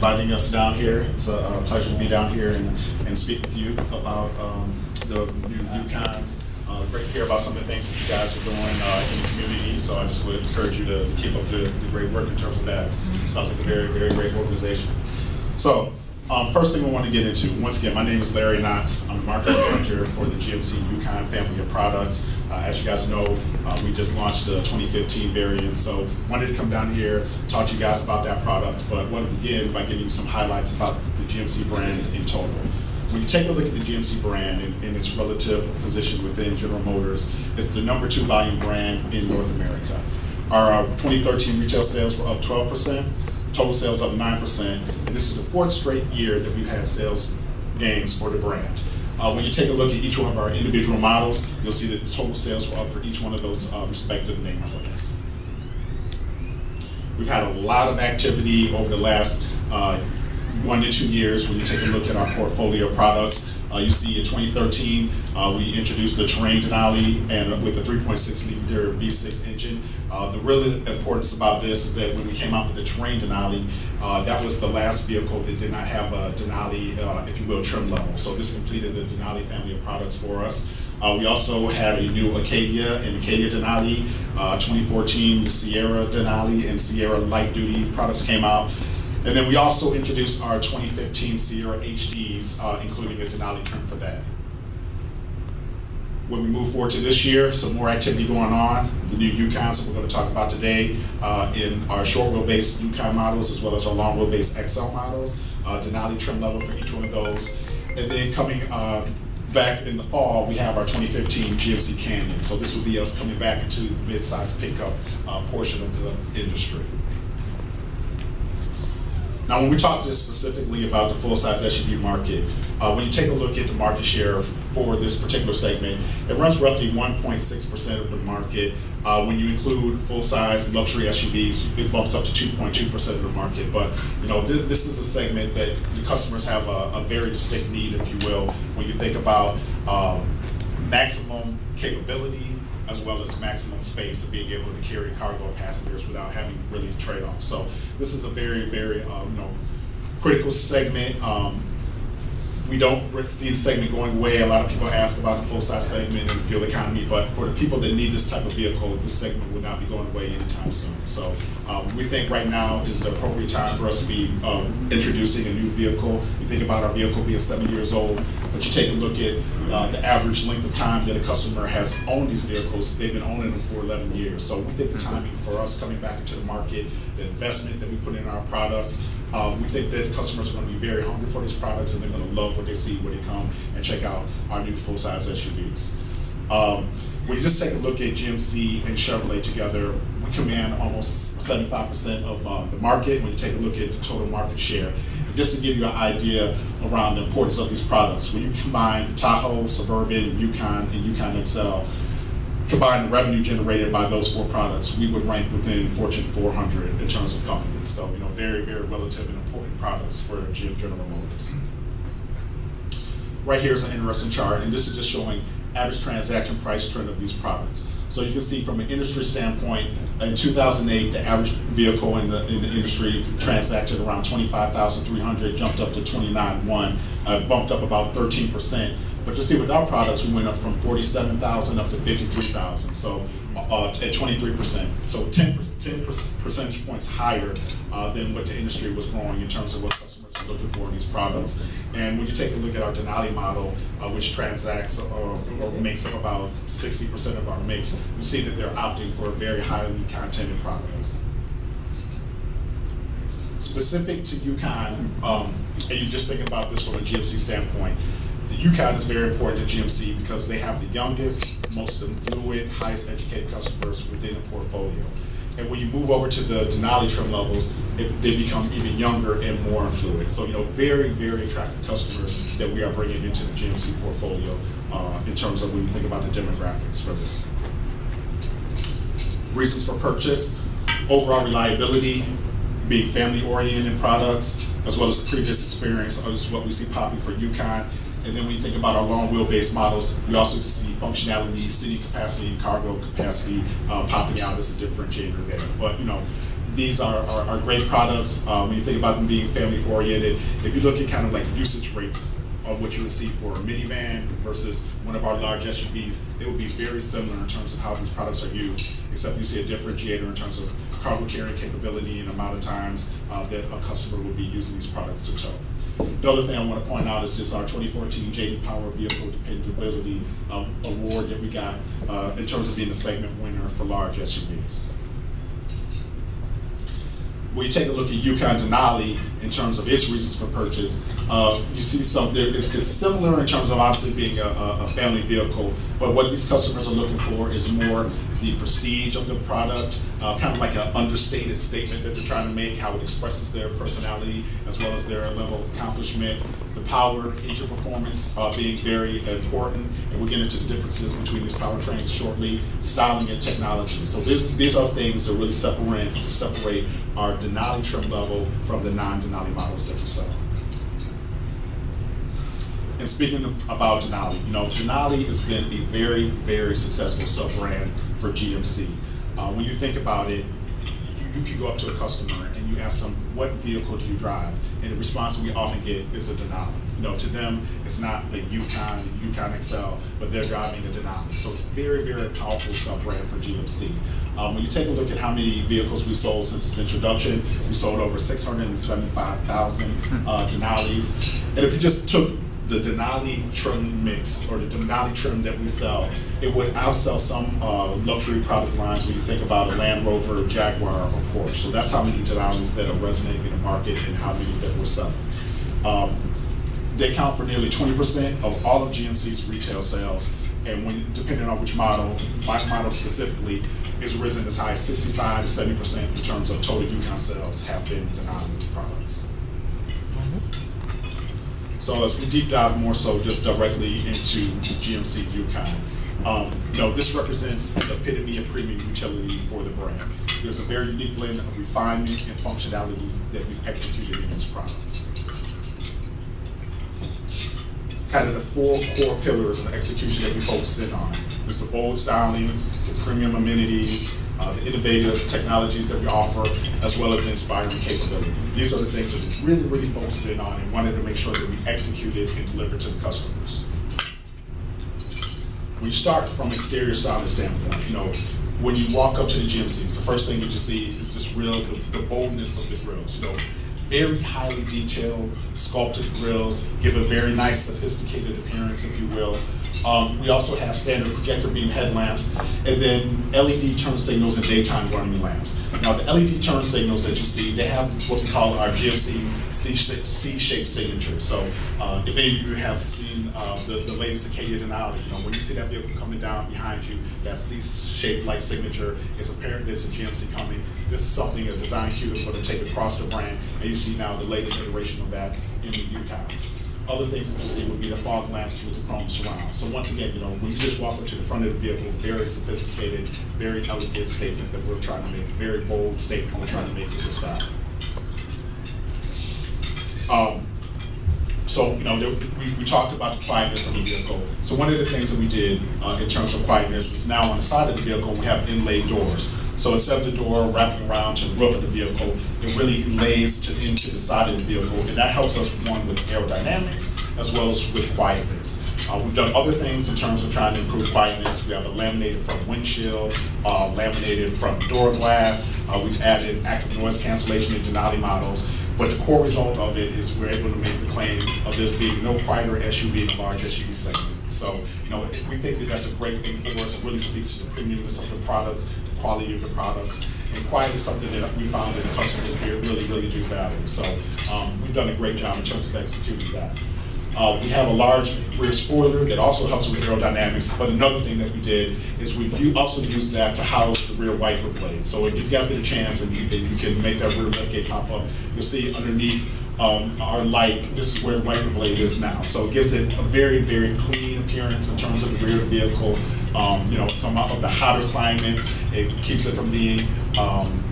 inviting us down here. It's a pleasure to be down here and speak with you about the new Yukons. Great to hear about some of the things that you guys are doing in the community, so I just would encourage you to keep up the great work in terms of that. It sounds like a very, very great organization. So, first thing we want to get into, once again, my name is Larry Knotts. I'm the marketing manager for the GMC Yukon family of products. As you guys know, we just launched the 2015 variant, so wanted to come down here, talk to you guys about that product, but want to begin by giving you some highlights about the GMC brand in total. When you take a look at the GMC brand and its relative position within General Motors, it's the #2 volume brand in North America. Our 2013 retail sales were up 12%, total sales up 9%, and this is the 4th straight year that we've had sales gains for the brand. When you take a look at each one of our individual models, you'll see that the total sales were up for each one of those respective nameplates. We've had a lot of activity over the last 1 to 2 years. When you take a look at our portfolio of products, you see in 2013 we introduced the Terrain Denali and with a 3.6 liter V6 engine. The real importance about this is that when we came out with the Terrain Denali, that was the last vehicle that did not have a Denali, if you will, trim level. So this completed the Denali family of products for us. We also had a new Acadia and Acadia Denali. 2014, the Sierra Denali and Sierra Light Duty products came out. And then we also introduced our 2015 Sierra HDs, including a Denali trim for that. When we move forward to this year, some more activity going on. The new Yukons that we're going to talk about today in our short wheelbase Yukon models as well as our long wheelbase XL models. Denali trim level for each one of those. And then coming back in the fall, we have our 2015 GMC Canyon. So this will be us coming back into the mid-size pickup portion of the industry. Now, when we talk just specifically about the full-size SUV market, when you take a look at the market share for this particular segment, it runs roughly 1.6% of the market. When you include full-size luxury SUVs, it bumps up to 2.2% of the market. But you know, this is a segment that the customers have a very distinct need, if you will, when you think about maximum capability as well as maximum space of being able to carry cargo and passengers without having really to trade off. So this is a very, very critical segment. We don't see the segment going away. A lot of people ask about the full-size segment and the fuel economy, but for the people that need this type of vehicle, this segment will not be going away anytime soon. So we think right now is the appropriate time for us to be introducing a new vehicle. You think about our vehicle being 7 years old, but you take a look at the average length of time that a customer has owned these vehicles. They've been owning them for 11 years. So we think the timing for us coming back into the market, the investment that we put in our products, we think that customers are going to be very hungry for these products and they're going to love what they see when they come and check out our new full-size SUVs. When you just take a look at GMC and Chevrolet together, we command almost 75% of the market when you take a look at the total market share. And just to give you an idea around the importance of these products, when you combine Tahoe, Suburban, Yukon, and Yukon XL, combine the revenue generated by those 4 products, we would rank within Fortune 400 in terms of companies. So, you know, very, very relative and important products for General Motors. Right here is an interesting chart, and this is just showing average transaction price trend of these products. So you can see from an industry standpoint, in 2008, the average vehicle in the industry transacted around $25,300, jumped up to $29,100, bumped up about 13%. But you see, with our products, we went up from $47,000 up to $53,000, so at 23%. So 10 percentage points higher than what the industry was growing in terms of what customers are looking for in these products. And when you take a look at our Denali model, which transacts or makes up about 60% of our mix, you see that they're opting for very highly contented products. Specific to Yukon, and you just think about this from a GMC standpoint, the Yukon is very important to GMC because they have the youngest, most affluent, highest educated customers within the portfolio. And when you move over to the Denali trim levels, they become even younger and more affluent. So, you know, very, very attractive customers that we are bringing into the GMC portfolio in terms of when you think about the demographics for them. Reasons for purchase: overall reliability, being family-oriented products, as well as the previous experience is what we see popping for Yukon. And then when you think about our long wheelbase models, we also see functionality, seating capacity, and cargo capacity popping out as a differentiator there. But you know, these are great products. When you think about them being family oriented, if you look at kind of like usage rates of what you would see for a minivan versus one of our large SUVs, it would be very similar in terms of how these products are used, except you see a differentiator in terms of cargo carrying capability and amount of times that a customer would be using these products to tow. The other thing I want to point out is just our 2014 J.D. Power Vehicle Dependability Award that we got in terms of being a segment winner for large SUVs. When you take a look at Yukon Denali in terms of its reasons for purchase, you see it's similar in terms of obviously being a family vehicle, but what these customers are looking for is more the prestige of the product, kind of like an understated statement that they're trying to make, how it expresses their personality as well as their level of accomplishment. The power, engine performance being very important, and we'll get into the differences between these powertrains shortly, styling and technology. So these are things that really separate our Denali trim level from the non-Denali models that we sell. And speaking about Denali, Denali has been a very, very successful sub-brand for GMC. When you think about it, you can go up to a customer and you ask them, what vehicle do you drive? And the response we often get is a Denali. To them, it's not the Yukon XL, but they're driving a Denali. So it's a very, very powerful sub-brand for GMC. When you take a look at how many vehicles we sold since its introduction, we sold over 675,000 Denalis. And if you just took the Denali trim mix, or the Denali trim that we sell, it would outsell some luxury product lines when you think about a Land Rover, Jaguar, or Porsche. So that's how many Denalis that are resonating in the market and how many that we're selling. They account for nearly 20% of all of GMC's retail sales, and depending on which model, my model specifically, is risen as high as 65 to 70% in terms of total Yukon sales have been Denali products. So as we deep dive more so just directly into GMC Yukon, this represents the epitome of premium utility for the brand. There's a very unique blend of refinement and functionality that we've executed in these products. Kind of the four core pillars of execution that we focus in on is the bold styling, the premium amenities, the innovative technologies that we offer, as well as the inspiring capability. These are the things that we really, really focused in on and wanted to make sure that we executed and delivered to the customers. When you start from exterior styling standpoint, when you walk up to the GMCs, the first thing that you see is just the boldness of the grills. Very highly detailed, sculpted grills give a very nice, sophisticated appearance, if you will. We also have standard projector beam headlamps, and then LED turn signals and daytime running lamps. Now, the LED turn signals that you see, they have what we call our GMC C-shaped signature. So, if any of you have seen the latest Acadia Denali, when you see that vehicle coming down behind you, that C-shaped like signature, it's apparent there's a GMC coming. This is something, a design cue that we're going to take across the brand, and you see now the latest iteration of that in the Yukons. Other things that you see would be the fog lamps with the chrome surround. So once again, when you just walk up to the front of the vehicle, very sophisticated, very elegant statement that we're trying to make, very bold statement we're trying to make with this style. So, we talked about the quietness of the vehicle. So one of the things that we did in terms of quietness is now on the side of the vehicle, we have inlaid doors. So instead of the door wrapping around to the roof of the vehicle, it really lays into the side of the vehicle, and that helps us, one, with aerodynamics as well as with quietness. We've done other things in terms of trying to improve quietness. We have a laminated front windshield, laminated front door glass. We've added active noise cancellation in Denali models. But the core result of it is we're able to make the claim of there being no quieter SUV in a large SUV segment. So, we think that that's a great thing for us. It really speaks to the premiumness of the products, the quality of the products, and quiet is something that we found that the customers really, really do value. So, we've done a great job in terms of executing that. We have a large rear spoiler that also helps with aerodynamics, but another thing that we did is we also used that to house the rear wiper blade. So if you guys get a chance and you can make that rear liftgate pop up, you'll see underneath our light, this is where the wiper blade is now. So it gives it a very, very clean appearance in terms of the rear of the vehicle. Some of the hotter climates, it keeps it from being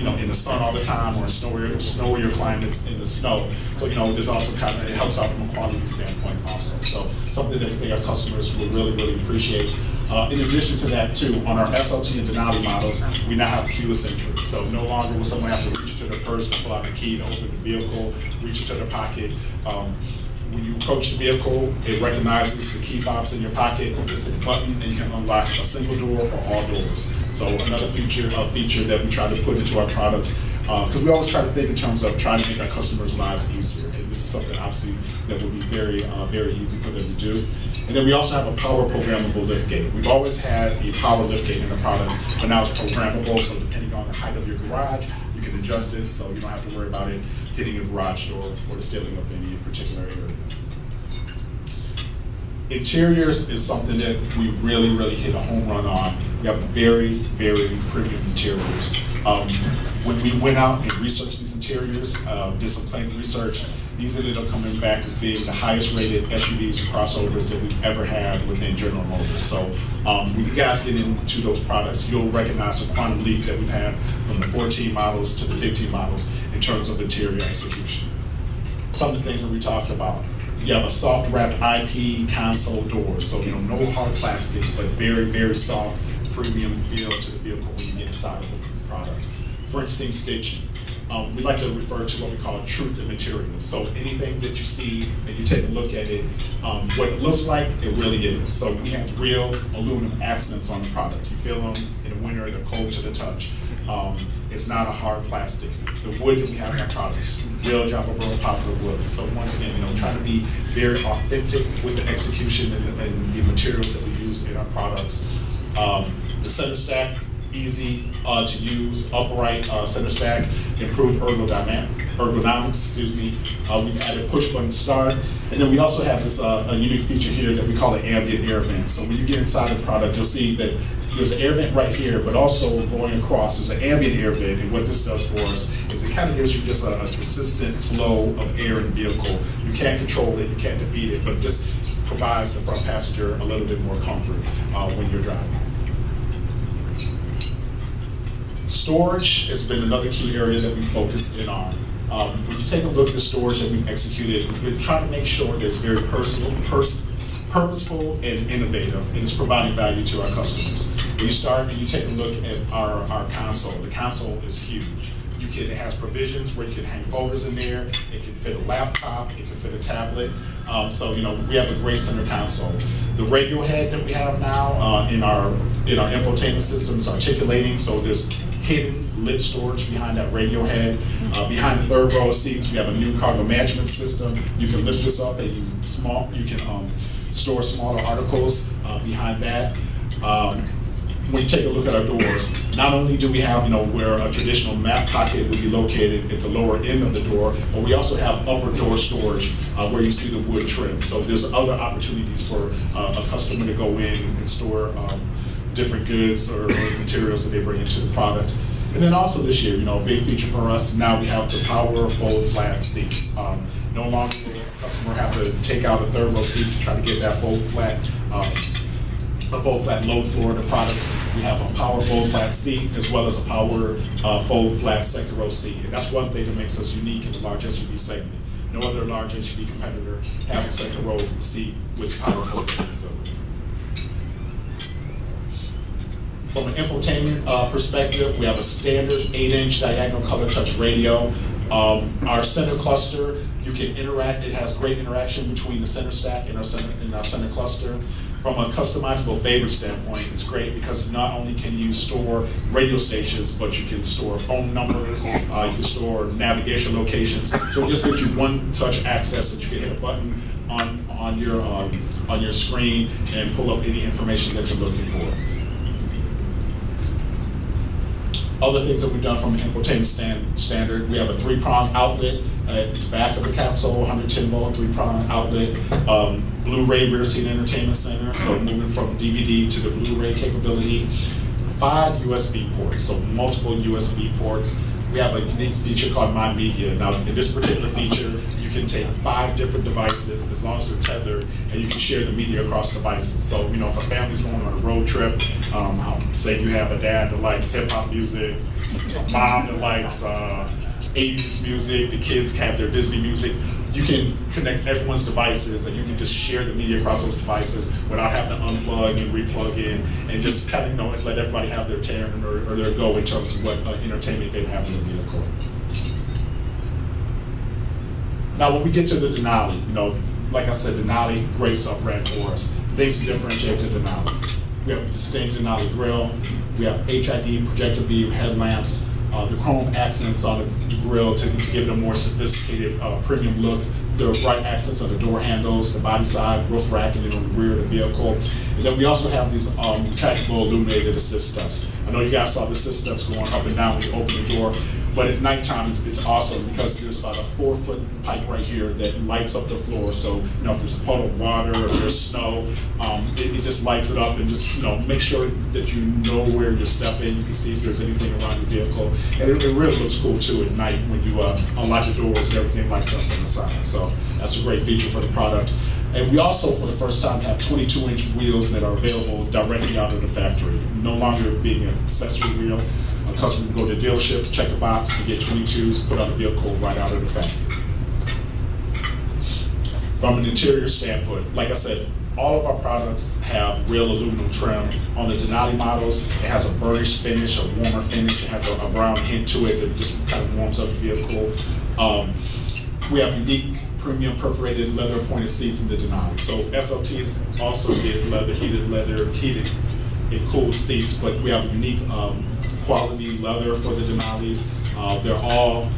in the sun all the time, or snowier climates in the snow. So, there's also it helps out from a quality standpoint also. So something that we think our customers will really, really appreciate. In addition to that too, on our SLT and Denali models, we now have keyless entry. So no longer will someone have to reach into their purse to pull out the key to open the vehicle, reach into their pocket. When you approach the vehicle, it recognizes the key fobs in your pocket, just hit a button, and you can unlock a single door or all doors. So another feature that we try to put into our products, because we always try to think in terms of trying to make our customers' lives easier. And this is something obviously that would be very, very easy for them to do. And then we also have a power programmable lift gate. We've always had a power lift gate in the products, but now it's programmable, so depending on the height of your garage, you can adjust it so you don't have to worry about it hitting a garage door or the ceiling of any particular area. Interiors is something that we really, really hit a home run on. We have very, very premium interiors. When we went out and researched these interiors, did some claim research, these ended up coming back as being the highest rated SUVs and crossovers that we've ever had within General Motors. So when you guys get into those products, you'll recognize the quantum leap that we've had from the 14 models to the 15 models in terms of interior execution. Some of the things that we talked about. You have a soft wrapped IP console door, so no hard plastics, but very, very soft premium feel to the vehicle when you get inside of the product. French seam stitching. We like to refer to what we call truth in materials. So anything that you see and you take a look at it, what it looks like, it really is. So we have real aluminum accents on the product. You feel them in the winter, they're cold to the touch. It's not a hard plastic. The wood that we have in our products, real Java Borough poplar wood. So once again, trying to be very authentic with the execution and the materials that we use in our products. The center stack, easy to use, upright center stack, improved ergonomics, we've added push button start. And then we also have this a unique feature here that we call an ambient air vent. So when you get inside the product, you'll see that there's an air vent right here, but also going across, there's an ambient air vent. And what this does for us is it kind of gives you just a consistent flow of air in the vehicle. You can't control it, you can't defeat it, but it just provides the front passenger a little bit more comfort when you're driving. Storage has been another key area that we focused in on. When you take a look at the storage that we've executed, we've been trying to make sure that it's very personal, purposeful, and innovative, and it's providing value to our customers. When you start and you take a look at our console, the console is huge. It has provisions where you can hang folders in there. It can fit a laptop. It can fit a tablet. So we have a great center console. The radio head that we have now in our infotainment system is articulating. So there's hidden lit storage behind that radio head. Behind the third row of seats, we have a new cargo management system. You can lift this up and you can store smaller articles behind that. When you take a look at our doors, not only do we have, where a traditional map pocket would be located at the lower end of the door, but we also have upper door storage where you see the wood trim. So there's other opportunities for a customer to go in and store different goods or materials that they bring into the product. And then also this year, a big feature for us, now we have the power fold flat seats. No longer will a customer have to take out a third row seat to try to get that fold flat load floor in the products. We have a power fold flat seat as well as a power fold flat second row seat. And that's one thing that makes us unique in the large SUV segment. No other large SUV competitor has a second row seat with power fold capability. From an infotainment perspective, we have a standard 8-inch diagonal color touch radio. Our center cluster, you can interact. It has great interaction between the center stack and our center cluster. From a customizable favorite standpoint, it's great because not only can you store radio stations, but you can store phone numbers, you can store navigation locations. So it just gives you one-touch access that you can hit a button on your screen and pull up any information that you're looking for. Other things that we've done from an infotainment standard, we have a 3-prong outlet at the back of the console, 110 volt 3-prong outlet. Blu-ray rear seat entertainment center, so moving from DVD to the Blu-ray capability. 5 USB ports, so multiple USB ports. We have a unique feature called My Media. Now, in this particular feature, you can take 5 different devices as long as they're tethered, and you can share the media across devices. So, if a family's going on a road trip, say you have a dad that likes hip-hop music, a mom that likes 80s music, the kids have their Disney music. You can connect everyone's devices and you can just share the media across those devices without having to unplug and replug in, and just kind of let everybody have their turn or their go in terms of what entertainment they have in the vehicle. Now, when we get to the Denali, like I said, Denali, great sub-brand for us. Things to differentiate the Denali. We have a distinct Denali grill. We have HID projector beam headlamps. The chrome accents on the grill to give it a more sophisticated premium look. The bright accents on the door handles, the body side, roof rack, and then on the rear of the vehicle. And then we also have these retractable illuminated assist steps. I know you guys saw the assist steps going up and down when you open the door, but at nighttime it's awesome because there's about a 4-foot pipe right here that lights up the floor. So if there's a puddle of water or there's snow, it just lights it up and just make sure that you know where you're stepping. You can see if there's anything around your vehicle, and it really looks cool too at night when you unlock the doors and everything lights up from the side. So that's a great feature for the product. And we also, for the first time, have 22-inch wheels that are available directly out of the factory, no longer being an accessory wheel. A customer can go to the dealership, check a box, to get 22s, put on the vehicle right out of the factory. From an interior standpoint, like I said, all of our products have real aluminum trim. On the Denali models, it has a burnished finish, a warmer finish. It has a brown hint to it that just kind of warms up the vehicle. We have unique premium perforated leather pointed seats in the Denali. So SLTs also get heated and cooled seats, but we have unique quality leather for the Denalis. They're all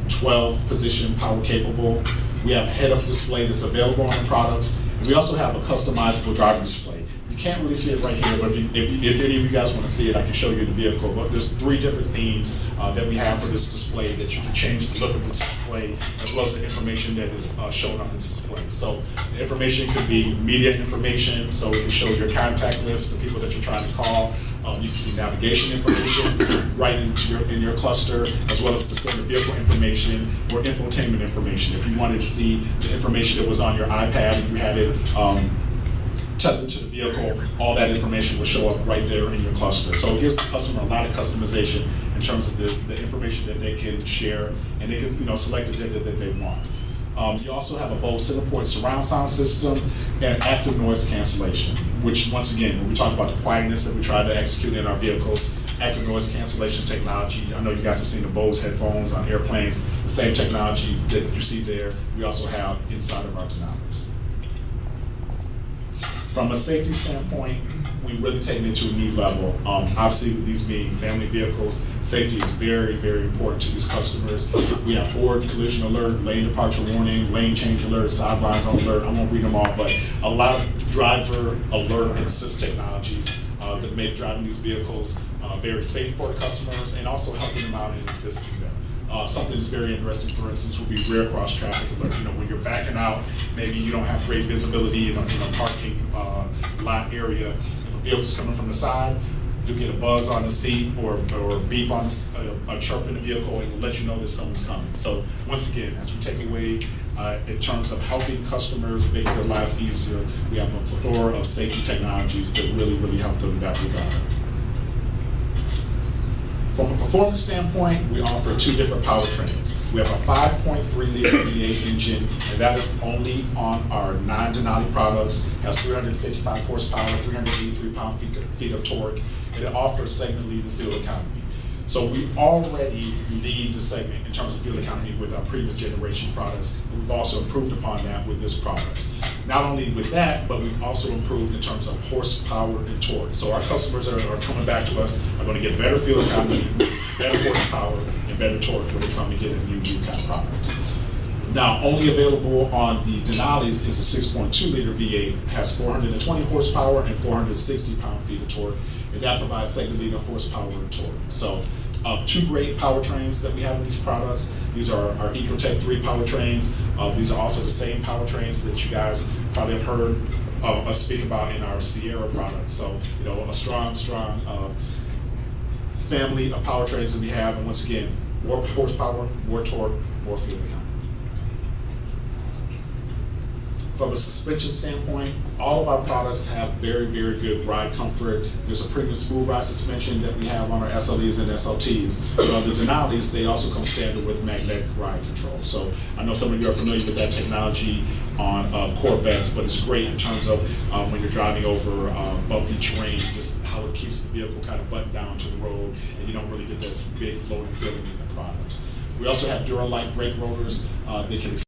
12 position power capable. We have a head-up display that's available on the products. We also have a customizable driver display. You can't really see it right here, but if any of you guys want to see it, I can show you the vehicle. But there's 3 different themes that we have for this display that you can change the look of the display as well as the information that is shown on the display. So the information could be media information, so it can show your contact list, the people that you're trying to call. You can see navigation information right in your cluster, as well as the center vehicle information or infotainment information. If you wanted to see the information that was on your iPad and you had it tethered to the vehicle, all that information will show up right there in your cluster. So it gives the customer a lot of customization in terms of the information that they can share, and they can select the data that they want. You also have a Bose Centerpoint surround sound system and active noise cancellation, which once again, when we talk about the quietness that we try to execute in our vehicles, active noise cancellation technology. I know you guys have seen the Bose headphones on airplanes, the same technology that you see there, we also have inside of our Denalis. From a safety standpoint, we really take it to a new level. Obviously, with these being family vehicles, safety is very, very important to these customers. We have forward collision alert, lane departure warning, lane change alert, side blinds on alert. I won't read them all, but a lot of driver alert and assist technologies that make driving these vehicles very safe for the customers and also helping them out and assisting them. Something that's very interesting, for instance, would be rear cross traffic alert. When you're backing out, maybe you don't have great visibility in a parking lot area. If a vehicle's coming from the side, you'll get a buzz on the seat or a beep on a chirp in the vehicle, and will let you know that someone's coming. So once again, as we take away in terms of helping customers make their lives easier, we have a plethora of safety technologies that really, really help them in that regard. From a performance standpoint, we offer 2 different powertrains. We have a 5.3-liter V8 engine, and that is only on our non-Denali products. It has 355 horsepower, 383 pound-feet of torque, and it offers segment-leading fuel economy. So we already lead the segment in terms of fuel economy with our previous generation products, and we've also improved upon that with this product. Not only with that, but we've also improved in terms of horsepower and torque. So our customers that are coming back to us are going to get better fuel economy, better horsepower, and better torque when they come and get a new Yukon product. Now, only available on the Denalis is a 6.2-liter V8. It has 420 horsepower and 460 pound-feet of torque, and that provides segment-leading horsepower and torque. So 2 great powertrains that we have in these products. These are our Ecotech 3 powertrains. These are also the same powertrains that you guys probably have heard us speak about in our Sierra products. So, a strong family of powertrains that we have, and once again, more horsepower, more torque, more fuel economy. From a suspension standpoint, all of our products have very, very good ride comfort. There's a premium smooth ride suspension that we have on our SLEs and SLTs. The Denali's, they also come standard with magnetic ride control. So I know some of you are familiar with that technology on Corvettes, but it's great in terms of when you're driving over bumpy terrain, just how it keeps the vehicle kind of buttoned down to the road, and you don't really get this big floating feeling in the product. We also have Duralite brake rotors. They can